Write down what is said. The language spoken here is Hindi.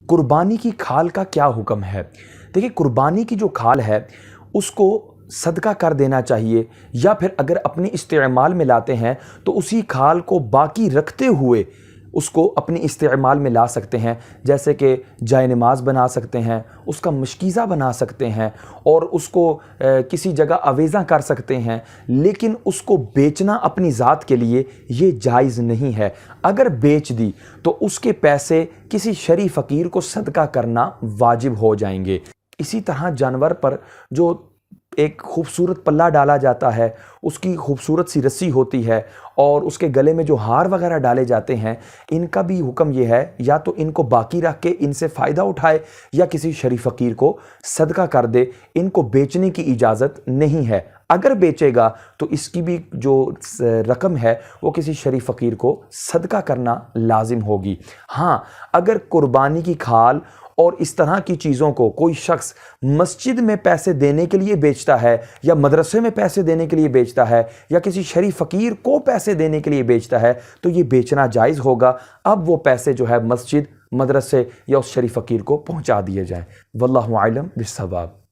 कुर्बानी की खाल का क्या हुक्म है? देखिए, कुर्बानी की जो खाल है उसको सदका कर देना चाहिए, या फिर अगर अपने इस्तेमाल में लाते हैं तो उसी खाल को बाकी रखते हुए उसको अपने इस्तेमाल में ला सकते हैं। जैसे कि जाए नमाज बना सकते हैं, उसका मशकीज़ा बना सकते हैं और उसको किसी जगह अवेज़ा कर सकते हैं, लेकिन उसको बेचना अपनी ज़ात के लिए ये जायज़ नहीं है। अगर बेच दी तो उसके पैसे किसी शरीफ फ़कीर को सदका करना वाजिब हो जाएंगे। इसी तरह जानवर पर जो एक खूबसूरत पल्ला डाला जाता है, उसकी खूबसूरत सी रस्सी होती है और उसके गले में जो हार वगैरह डाले जाते हैं, इनका भी हुक्म यह है या तो इनको बाकी रख के इनसे फ़ायदा उठाए या किसी शरीफ फ़कीर को सदका कर दे। इनको बेचने की इजाज़त नहीं है। अगर बेचेगा तो इसकी भी जो रकम है वो किसी शरीफ फ़कीर को सदका करना लाजिम होगी। हाँ, अगर कुर्बानी की खाल और इस तरह की चीज़ों को कोई शख्स मस्जिद में पैसे देने के लिए बेचता है या मदरसे में पैसे देने के लिए बेचता है या किसी शरीफ फ़कीर को पैसे देने के लिए बेचता है तो ये बेचना जायज़ होगा। अब वो पैसे जो है मस्जिद, मदरसे या उस शरीफ फ़कीर को पहुंचा दिए जाएं। वल्लाहु आलम बिस्सवाब।